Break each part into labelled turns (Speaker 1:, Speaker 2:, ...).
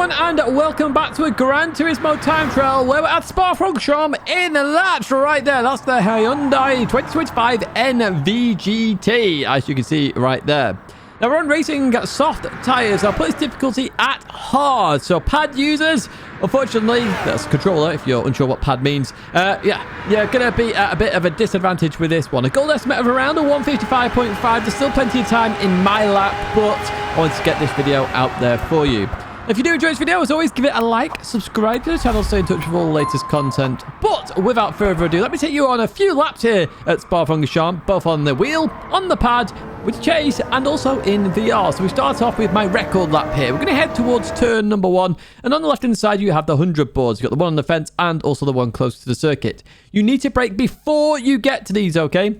Speaker 1: everyone, and welcome back to a Gran Turismo time trial where we're at Spa-Francorchamps in that right there. That's the Hyundai 2025 N VGT, as you can see right there. Now, we're on racing soft tyres. I'll put this difficulty at hard. So, pad users, unfortunately, that's controller, if you're unsure what pad means. You're going to be at a bit of a disadvantage with this one. A goal estimate of around a 155.5. There's still plenty of time in my lap, but I wanted to get this video out there for you. If you do enjoy this video, as always, give it a like, subscribe to the channel, stay in touch with all the latest content. But without further ado, let me take you on a few laps here at Spa-Francorchamps, both on the wheel, on the pad, with Chase, and also in VR. So we start off with my record lap here. We're going to head towards turn number 1, and on the left-hand side, you have the 100 boards. You've got the one on the fence and also the one close to the circuit. You need to brake before you get to these, okay?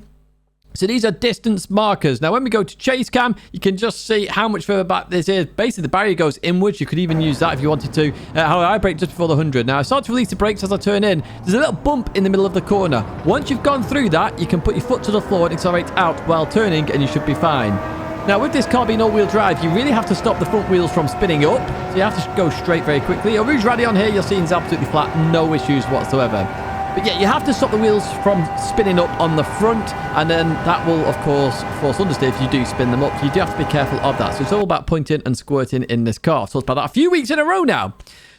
Speaker 1: So these are distance markers. Now, when we go to chase cam, you can just see how much further back this is. Basically, the barrier goes inwards. You could even use that if you wanted to. However, I brake just before the 100. Now, I start to release the brakes as I turn in. There's a little bump in the middle of the corner. Once you've gone through that, you can put your foot to the floor and accelerate out while turning, and you should be fine. Now, with this car being all-wheel drive, you really have to stop the front wheels from spinning up. So you have to go straight very quickly. A Rouge Rally on here, you'll see it's absolutely flat. No issues whatsoever. But yeah, you have to stop the wheels from spinning up on the front, and then that will, of course, force understeer if you do spin them up. So you do have to be careful of that. So it's all about pointing and squirting in this car. So it's about that a few weeks in a row now.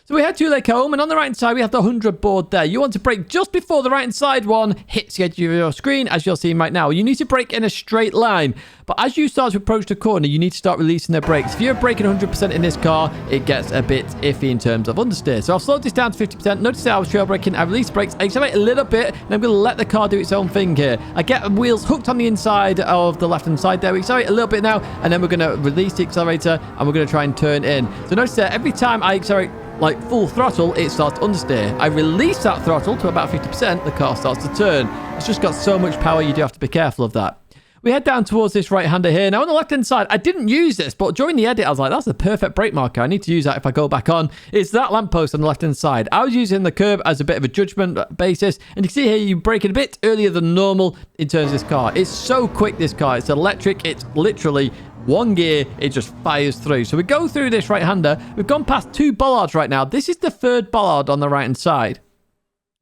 Speaker 1: So we head to Lake Home, and on the right-hand side, we have the 100 board there. You want to brake just before the right-hand side one hits the edge of your screen, as you're seeing right now. You need to brake in a straight line. But as you start to approach the corner, you need to start releasing the brakes. If you're braking 100% in this car, it gets a bit iffy in terms of understeer. So I've slowed this down to 50%. Notice that I was trail braking. I release brakes. I accelerate a little bit, and I'm going to let the car do its own thing here. I get the wheels hooked on the inside of the left-hand side there. We accelerate a little bit now, and then we're going to release the accelerator, and we're going to try and turn in. So notice that every time I accelerate like full throttle, it starts to understeer. I release that throttle to about 50%, the car starts to turn. It's just got so much power, you do have to be careful of that. We head down towards this right-hander here. Now, on the left-hand side, I didn't use this, but during the edit, I was like, that's the perfect brake marker. I need to use that if I go back on. It's that lamppost on the left-hand side. I was using the curb as a bit of a judgment basis, and you can see here, you brake it a bit earlier than normal in terms of this car. It's so quick, this car. It's electric. It's literally one gear, it just fires through. So we go through this right-hander. We've gone past 2 bollards right now. This is the 3rd bollard on the right-hand side.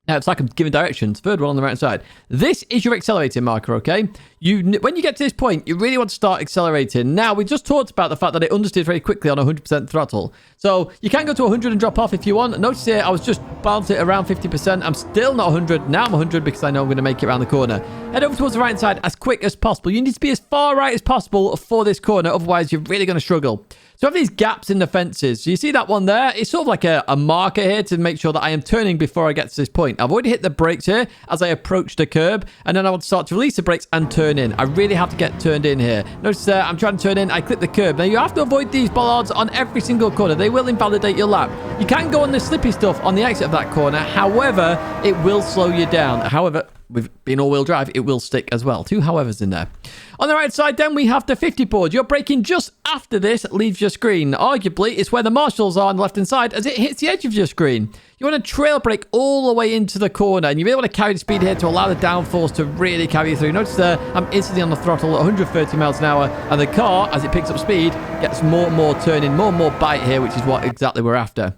Speaker 1: Now, it's like I'm giving directions. 3rd one on the right side. This is your accelerating marker, okay? When you get to this point, you really want to start accelerating. Now, we just talked about the fact that it understeers very quickly on 100% throttle. So, you can go to 100 and drop off if you want. Notice here, I was just balancing it around 50%. I'm still not 100. Now I'm 100 because I know I'm going to make it around the corner. Head over towards the right side as quick as possible. You need to be as far right as possible for this corner. Otherwise, you're really going to struggle. So I have these gaps in the fences. So you see that one there? It's sort of like a marker here to make sure that I am turning before I get to this point. I've already hit the brakes here as I approach the curb, and then I want to start to release the brakes and turn in. I really have to get turned in here. Notice there, I'm trying to turn in. I clip the curb. Now, you have to avoid these bollards on every single corner. They will invalidate your lap. You can go on the slippy stuff on the exit of that corner. However, it will slow you down. However, with being all-wheel drive, it will stick as well. 2 howevers in there. On the right side, then, we have the 50 board. You're braking just after this leaves your screen. Arguably, it's where the marshals are on the left-hand side as it hits the edge of your screen. You want to trail brake all the way into the corner, and you really want to carry the speed here to allow the downforce to really carry you through. Notice there, I'm instantly on the throttle at 130 miles an hour, and the car, as it picks up speed, gets more and more turning, more and more bite here, which is what exactly we're after.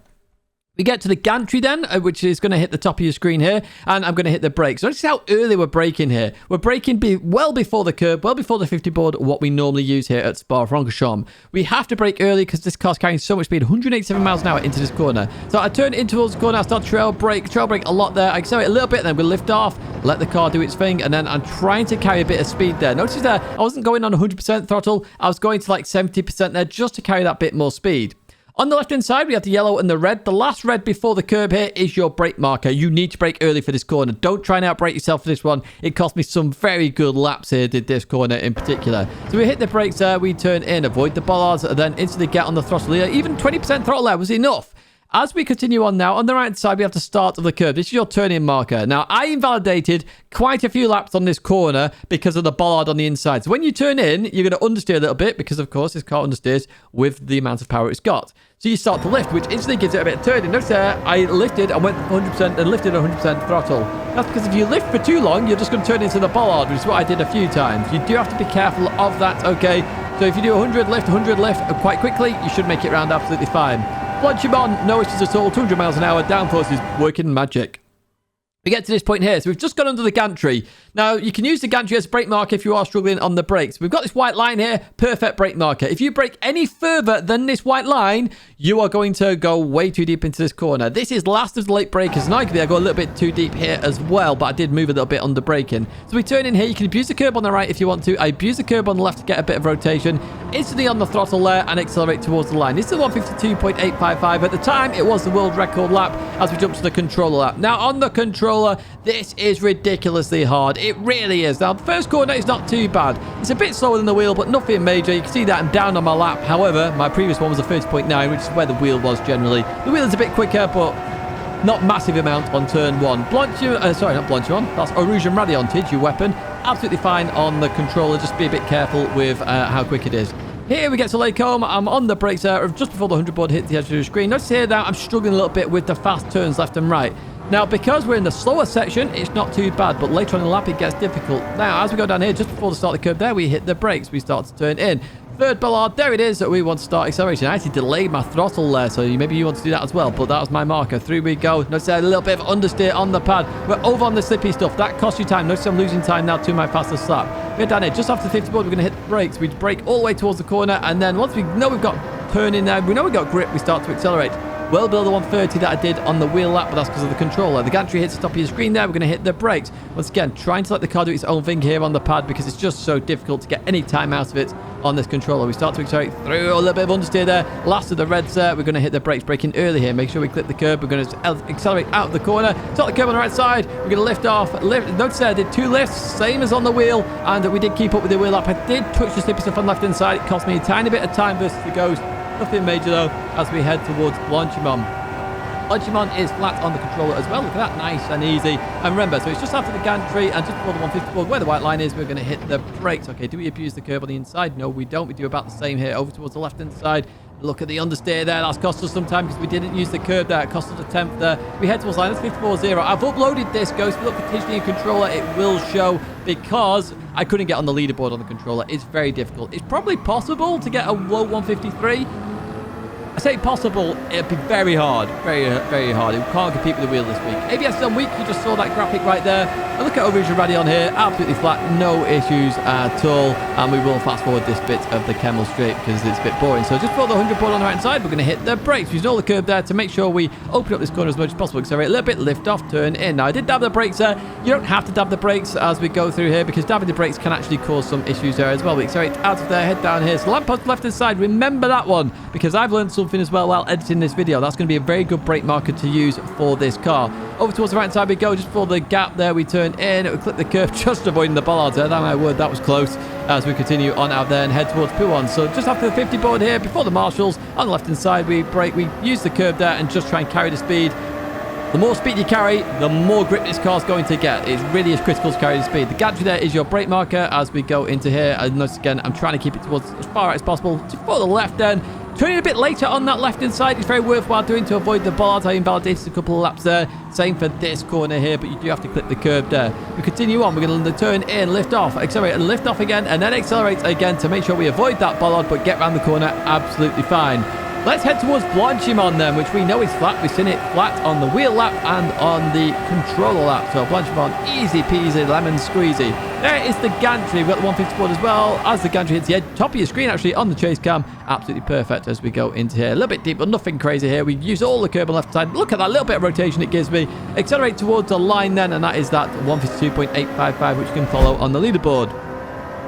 Speaker 1: We get to the gantry then, which is going to hit the top of your screen here, and I'm going to hit the brakes. So notice how early we're braking here. We're braking well before the curb, well before the 50 board, what we normally use here at Spa-Francorchamps. We have to brake early because this car's carrying so much speed, 187 miles an hour into this corner. So I turn in towards the corner, I start trail brake a lot there. I accelerate a little bit, then we lift off, let the car do its thing, and then I'm trying to carry a bit of speed there. Notice there, I wasn't going on 100% throttle. I was going to like 70% there just to carry that bit more speed. On the left-hand side, we have the yellow and the red. The last red before the curb here is your brake marker. You need to brake early for this corner. Don't try and outbrake yourself for this one. It cost me some very good laps here, did this corner in particular. So we hit the brakes there. We turn in, avoid the bollards, and then instantly get on the throttle here. Even 20% throttle there was enough. As we continue on now, on the right side, we have the start of the curve. This is your turning marker. Now, I invalidated quite a few laps on this corner because of the bollard on the inside. So when you turn in, you're going to understeer a little bit because, of course, this car understeers with the amount of power it's got. So you start to lift, which instantly gives it a bit of turning. Notice there, I lifted, I went 100% and lifted 100% throttle. That's because if you lift for too long, you're just going to turn into the bollard, which is what I did a few times. You do have to be careful of that, okay? So if you do 100 lift, quite quickly, you should make it round absolutely fine. Launch him on, no issues at all, 200 miles an hour, downforce is working magic. We get to this point here, so we've just gone under the gantry. Now, you can use the gantry as a brake marker if you are struggling on the brakes. We've got this white line here, perfect brake marker. If you brake any further than this white line, you are going to go way too deep into this corner. This is last of the late brakers, and arguably I go a little bit too deep here as well, but I did move a little bit under braking. So we turn in here, you can abuse the curb on the right if you want to. I abuse the curb on the left to get a bit of rotation. Instantly on the throttle there and accelerate towards the line. This is 152.855. At the time, it was the world record lap as we jump to the controller lap. Now, on the controller, this is ridiculously hard. It really is. Now, the first corner is not too bad. It's a bit slower than the wheel, but nothing major. You can see that I'm down on my lap. However, my previous one was a 30.9, which is where the wheel was generally. The wheel is a bit quicker, but not massive amount on turn one. Sorry, not Blanchimon. That's Rouge and Radiontage, your weapon. Absolutely fine on the controller. Just be a bit careful with how quick it is. Here we get to Lacombe. I'm on the brakes there just before the 100 board hit the edge of the screen. Notice here that I'm struggling a little bit with the fast turns left and right. Now, because we're in the slower section, it's not too bad, but later on in the lap, it gets difficult. Now, as we go down here, just before the start of the curve there, we hit the brakes. We start to turn in. Third bollard, there it is, that we want to start acceleration. I actually delayed my throttle there, so maybe you want to do that as well, but that was my marker. Through we go. Notice a little bit of understeer on the pad. We're over on the slippy stuff. That costs you time. Notice I'm losing time now to my fastest lap. We're down here, just after the 50 board, we're going to hit the brakes. We brake all the way towards the corner, and then once we know we've got turn in there, we know we've got grip, we start to accelerate. Well below the 130 that I did on the wheel lap, but that's because of the controller. The gantry hits the top of your screen there. We're going to hit the brakes. Once again, trying to let the car do its own thing here on the pad because it's just so difficult to get any time out of it on this controller. We start to accelerate through a little bit of understeer there. Last of the reds there. We're going to hit the brakes, braking early here. Make sure we clip the curb. We're going to accelerate out of the corner. Start the curb on the right side. We're going to lift off. Notice there, I did 2 lifts, same as on the wheel, and we did keep up with the wheel lap. I did touch the slippy stuff on the left-hand side. It cost me a tiny bit of time versus the Ghost. Nothing major, though, as we head towards Blanchimon. Blanchimon is flat on the controller as well. Look at that, nice and easy. And remember, so it's just after the gantry and just before the 150 board where the white line is, we're going to hit the brakes. Okay, do we abuse the curb on the inside? No, we don't. We do about the same here. Over towards the left-hand side. Look at the understeer there. That's cost us some time because we didn't use the curb there. It cost us a tenth there. We head towards line. That's 54.0. I've uploaded this, Ghost. If you look for Tidgney controller, it will show because I couldn't get on the leaderboard on the controller. It's very difficult. It's probably possible to get a low 153. I say possible, it'd be very hard. Very, very hard. It can't compete with the wheel this week. ABS is on weak. You just saw that graphic right there. And look at Rouge and Radion here. Absolutely flat. No issues at all. And we will fast forward this bit of the Kemmel Straight because it's a bit boring. So just before the 100 board on the right hand side, we're going to hit the brakes. Using all the curb there to make sure we open up this corner as much as possible. Accelerate a little bit, lift off, turn in. Now, I did dab the brakes there. You don't have to dab the brakes as we go through here because dabbing the brakes can actually cause some issues there as well. We accelerate out of there, head down here. So lamppost left hand side. Remember that one because I've learned something as well while editing this video. That's going to be a very good brake marker to use for this car. Over towards the right side we go. Just before the gap there we turn in. We clip the curve, just avoiding the bollards there. That my word, that was close. As we continue on out there and head towards Pouon. So just after the 50 board here, before the marshals, on the left hand side we brake. We use the curve there and just try and carry the speed. The more speed you carry, the more grip this car's going to get. It really is critical to carry the speed. The gantry there is your brake marker as we go into here. And notice again, I'm trying to keep it towards as far as possible. Just for the left then. Turning a bit later on that left-hand side is very worthwhile doing to avoid the bollards. I invalidated a couple of laps there. Same for this corner here, but you do have to clip the curb there. We continue on. We're going to turn in, lift off, accelerate, and lift off again, and then accelerate again to make sure we avoid that bollard, but get around the corner absolutely fine. Let's head towards Blanchimon then, which we know is flat. We've seen it flat on the wheel lap and on the controller lap. So Blanchimon, easy peasy, lemon squeezy. There is the gantry. We've got the 150 board as well. As the gantry hits the edge, top of your screen actually on the chase cam. Absolutely perfect as we go into here. A little bit deep, but nothing crazy here. We use all the curb on the left side. Look at that little bit of rotation it gives me. Accelerate towards the line then, and that is that 152.855, which you can follow on the leaderboard.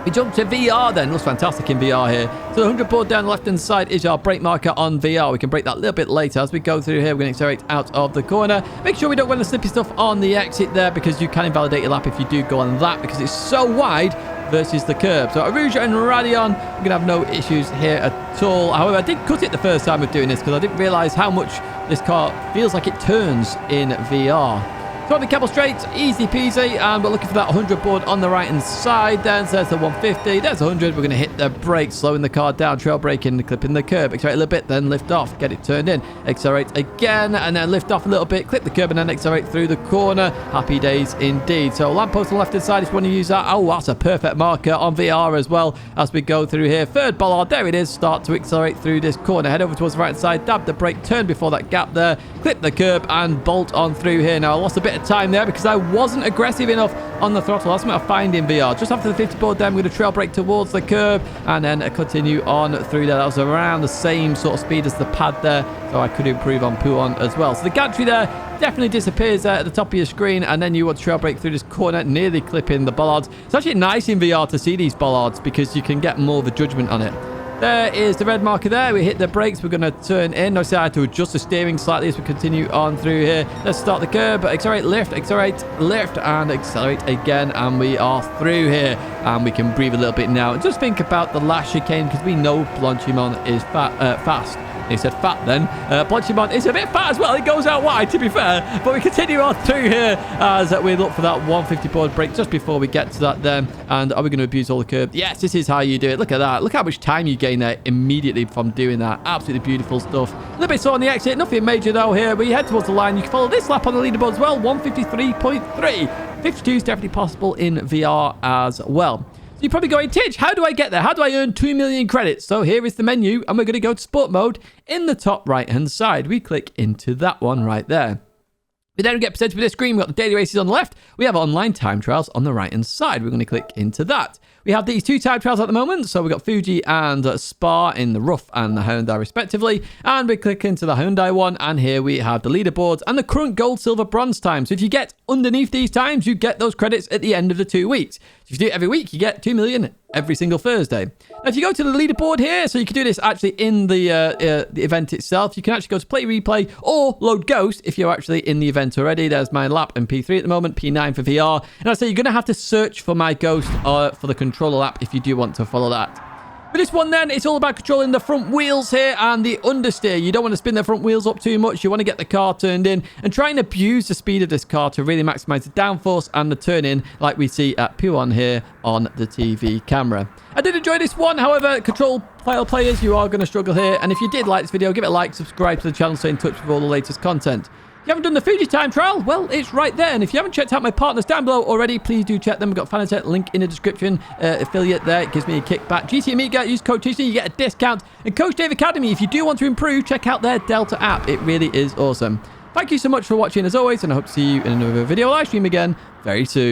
Speaker 1: We jump to VR then. Looks fantastic in VR here. So the 100 board down the left-hand side is our brake marker on VR. We can break that a little bit later. As we go through here, we're going to accelerate out of the corner. Make sure we don't go on the slippy stuff on the exit there because you can invalidate your lap if you do go on that because it's so wide versus the curb. So Rouge and Radion, we're going to have no issues here at all. However, I did cut it the first time of doing this because I didn't realise how much this car feels like it turns in VR. So Got the cable straight, easy peasy, and we're looking for that 100 board on the right hand side. Then so there's the 150, there's 100. We're going to hit the brakes, slowing the car down, trail braking, clipping the curb, accelerate a little bit, then lift off, get it turned in, accelerate again, and then lift off a little bit, clip the curb, and then accelerate through the corner. Happy days indeed. So lamppost on the left hand side, if you want to use that. Oh, that's a perfect marker on VR as well as we go through here. Third bollard, there it is. Start to accelerate through this corner. Head over towards the right hand side, dab the brake, turn before that gap there, clip the curb, and bolt on through here. Now I lost a bit of time there because I wasn't aggressive enough on the throttle. That's what I find in VR. Just after the 50 board, then we're going to trail brake towards the curb and then continue on through there. That was around the same sort of speed as the pad there, so I could improve on Puon as well. So the gantry there definitely disappears at the top of your screen, and then you want to trail brake through this corner, nearly clipping the bollards. It's actually nice in VR to see these bollards because you can get more of a judgment on it. There is the red marker there. We hit the brakes. We're going to turn in. Notice I had to adjust the steering slightly as we continue on through here. Let's start the curb. Accelerate, lift, and accelerate again. And we are through here. And we can breathe a little bit now. Just think about the last chicane because we know Blanchimont is fast. He said fat then. Blanchimont is a bit fat as well. It goes out wide, to be fair. But we continue on through here as we look for that 150 board brake just before we get to that then. And are we going to abuse all the curb? Yes, this is how you do it. Look at that. Look how much time you gain there immediately from doing that. Absolutely beautiful stuff. A little bit slow on the exit. Nothing major though here. We head towards the line. You can follow this lap on the leaderboard as well. 153.3. 52 is definitely possible in VR as well. You're probably going, Tidge, how do I get there? How do I earn 2 million credits? So here is the menu, and we're going to go to sport mode in the top right-hand side. We click into that one right there. We then get presented with this screen. We've got the daily races on the left. We have online time trials on the right-hand side. We're going to click into that. We have these two time trials at the moment. So we've got Fuji and Spa in the rough and the Hyundai respectively. And we click into the Hyundai one. And here we have the leaderboards and the current gold, silver, bronze time. So if you get underneath these times, you get those credits at the end of the 2 weeks. So if you do it every week, you get 2 million every single Thursday. Now, if you go to the leaderboard here, so you can do this actually in the event itself. You can actually go to play replay or load ghost if you're actually in the event already. There's my lap and P3 at the moment, P9 for VR. And I say you're going to have to search for my ghost for the controller app if you do want to follow that. For this one then, it's all about controlling the front wheels here and the understeer. You don't want to spin the front wheels up too much. You want to get the car turned in and try and abuse the speed of this car to really maximize the downforce and the turn in like we see at Puon here on the TV camera. I did enjoy this one. However, control file players, you are going to struggle here. And if you did like this video, give it a like, subscribe to the channel, stay in touch with all the latest content. If you haven't done the Fuji time trial, well, it's right there. And if you haven't checked out my partners down below already, please do check them. We've got Fanatec, link in the description, affiliate there. It gives me a kickback. GT Amiga, use code Tidgney, you get a discount. And Coach Dave Academy, if you do want to improve, check out their Delta app. It really is awesome. Thank you so much for watching as always, and I hope to see you in another video live stream again very soon.